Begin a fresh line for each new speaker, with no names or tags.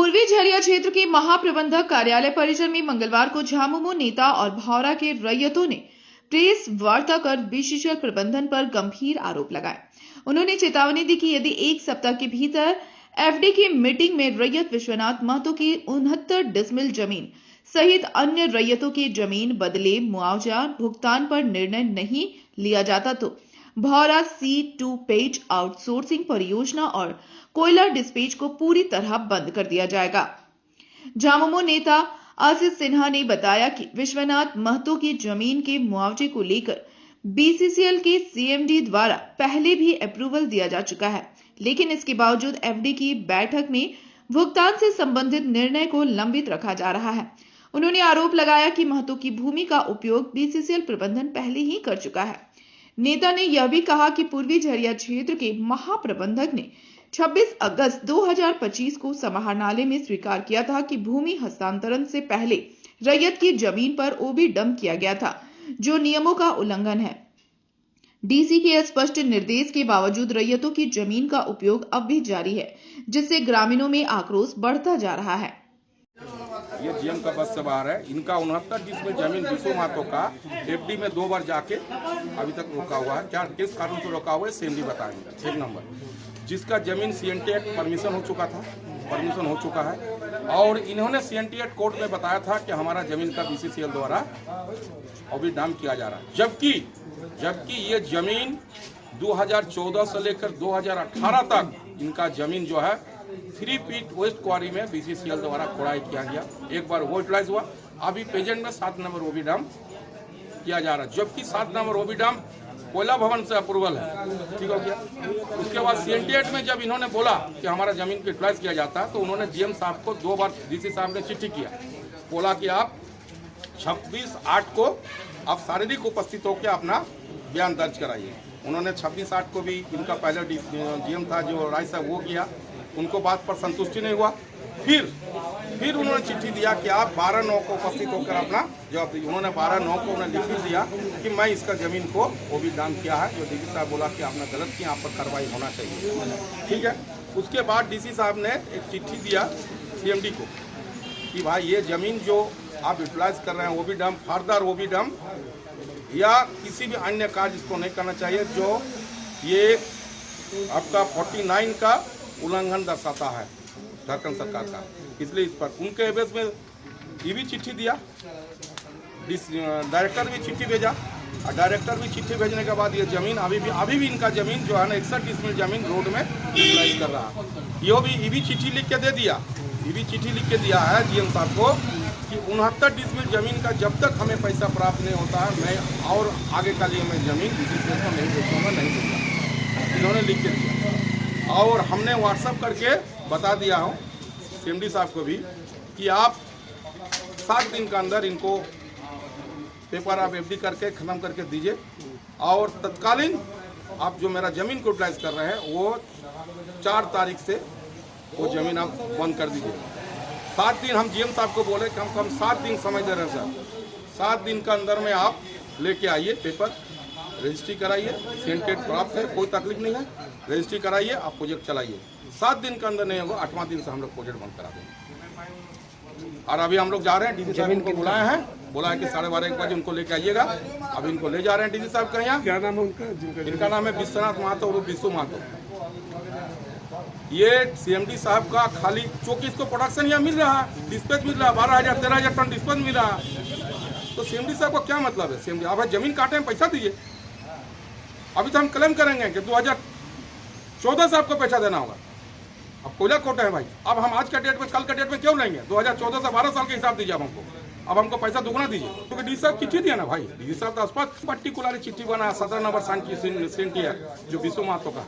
पूर्वी झरिया क्षेत्र के महाप्रबंधक कार्यालय परिसर में मंगलवार को झामुमो नेता और भौरा के रैयतों ने प्रेस वार्ता कर बीसीसीएल प्रबंधन पर गंभीर आरोप लगाए। उन्होंने चेतावनी दी कि यदि एक सप्ताह के भीतर एफडी की मीटिंग में रैयत विश्वनाथ महतो की 69 डिसमिल जमीन सहित अन्य रैयतों की जमीन बदले मुआवजा भुगतान पर निर्णय नहीं लिया जाता तो भौरा C2 पेज आउटसोर्सिंग परियोजना और कोयला डिस्पैच को पूरी तरह बंद कर दिया जाएगा। झामुमो नेता आशीष सिन्हा ने बताया कि विश्वनाथ महतो की जमीन के मुआवजे को लेकर बीसीसीएल के सीएमडी द्वारा पहले भी अप्रूवल दिया जा चुका है, लेकिन इसके बावजूद एफडी की बैठक में भुगतान से संबंधित निर्णय को लंबित रखा जा रहा है। उन्होंने आरोप लगाया कि महतो की भूमि का उपयोग बीसीसीएल प्रबंधन पहले ही कर चुका है। नेता ने यह भी कहा कि पूर्वी झरिया क्षेत्र के महाप्रबंधक ने 26 अगस्त 2025 को समाहरणालय में स्वीकार किया था कि भूमि हस्तांतरण से पहले रैयत की जमीन पर ओबी डंप किया गया था, जो नियमों का उल्लंघन है। डीसी के स्पष्ट निर्देश के बावजूद रैयतों की जमीन का उपयोग अब भी जारी है, जिससे ग्रामीणों में आक्रोश बढ़ता जा रहा है।
ये जीएम का बस से बाहर है। इनका 69 डिसमिल जमीन विश्व महतो का एफडी में 2 बार जाके अभी तक रोका हुआ है। क्या किस कारण से रोका हुआ है सीएमडी बताएंगे। 1 नंबर, जिसका जमीन सीएनटी एक्ट परमिशन हो चुका है और इन्होंने सीएनटी एक्ट कोर्ट में बताया था कि हमारा जमीन का बीसीसीएल द्वारा अभी डाम किया जा रहा है, जबकि ये जमीन 2014 से लेकर 2018 तक इनका जमीन जो है 3 फीट वेस्ट क्वारी में बीसीसीएल द्वारा खोदाई किया गया। एक बार वो यूटिलाइज हुआ। अभी प्रेजेंट में 7 नंबर ओबी डैम किया जा रहा है, जबकि 7 नंबर ओबी डैम कोयला भवन से अप्रूवल है। ठीक हो गया। उसके बाद सीएनटी एक्ट में जब इन्होंने बोला कि हमारा जमीन को यूटिलाइज किया जाता है तो उन्होंने जीएम साहब को 2 बार डीसी साहब ने चिट्ठी किया, बोला कि आप 26/8 को आप शारीरिक उपस्थित होकर अपना बयान दर्ज कराइए। उन्होंने 26/8 को भी इनका पहले जीएम था जो राय साहब वो किया, उनको बात पर संतुष्टि नहीं हुआ। फिर उन्होंने चिट्ठी दिया कि आप 12/9 को उपस्थित होकर अपना जवाब दीजिए। उन्होंने 12/9 को उन्हें लिख दिया कि मैं इसका जमीन को वो भी दान किया है, जो डीसी साहब बोला कि आपने गलत किया, आप पर कार्रवाई होना चाहिए। ठीक है। उसके बाद डीसी साहब ने एक चिट्ठी दिया सीएमडी को कि भाई ये जमीन जो आप यूटिलाइज कर रहे हैं वो भी डम फर्दर वो भी डम या किसी भी अन्य कार्य इसको नहीं करना चाहिए जो ये आपका 49 का उल्लंघन दर्शाता है झारखंड सरकार का। इसलिए इस पर उनके एवज में ये भी चिट्ठी दिया, डायरेक्टर भी चिट्ठी भेजा और डायरेक्टर भी चिट्ठी भेजने के बाद ये जमीन अभी भी इनका जमीन जो है ना 61 डिसमिल जमीन रोड में यूटिलाइज कर रहा है। ये भी चिट्ठी लिख के दे दिया, ये भी चिट्ठी लिख के दिया है जीएम साहब को कि 69 डिसमिल जमीन का जब तक हमें पैसा प्राप्त नहीं होता है मैं और आगे का लिए मैं जमीन बीसीसीएल को नहीं बेचूंगा, नहीं दूंगा। इन्होंने लिख के दिया और हमने व्हाट्सएप करके बता दिया हूँ सीएमडी साहब को भी कि आप 7 दिन का अंदर इनको पेपर आप एफडी करके खत्म करके दीजिए और तत्कालीन आप जो मेरा जमीन को यूटिलाइज कर रहे हैं वो 4 तारीख से वो जमीन आप बंद कर दीजिए। 7 दिन हम जीएम साहब को बोले कम से कम 7 दिन समय दे रहे हैं सर। 7 दिन का अंदर में आप लेके आइए, पेपर रजिस्ट्री कराइए, सेंटेड प्राप्त है, कोई तकलीफ नहीं है, रजिस्ट्री कराइए, आप प्रोजेक्ट चलाइए। 7 दिन के अंदर नहीं होगा, 8वां दिन से हम लोग प्रोजेक्ट बंद करा देंगे। और अभी हम लोग जा रहे हैं, डीसी साहब को बुलाए हैं, बोला है कि 12:30 1 बजे उनको लेके आइएगा। अभी इनको ले जा रहे हैं डीसी साहब के यहाँ।
क्या नाम है उनका?
इनका नाम है विश्वनाथ महतो और विश्व महतो। ये सीएमडी साहब का खाली चूंकि इसको प्रोडक्शन यहाँ मिल रहा है, डिस्पैच मिल रहा है, 12,000 13,000 टन डिस्पैच मिल रहा है, तो सीएमडी साहब को क्या मतलब है? सीएमडी आप जमीन काटे में पैसा दीजिए। अभी तो हम क्लेम करेंगे कि 2014 से आपको पैसा देना होगा। अब कोयला कोटे हैं भाई, अब हम आज का डेट में कल का डेट में क्यों लेंगे? 2014 से 12 साल के हिसाब दीजिए आप हमको। अब हमको पैसा दुगना दीजिए, क्योंकि डीसी साहब चिट्ठी दिया ना भाई, डीसी साहब तो स्पष्ट पर्टिकुलर चिट्ठी बना 17 नंबर सेंटी है जो विश्व महतो का।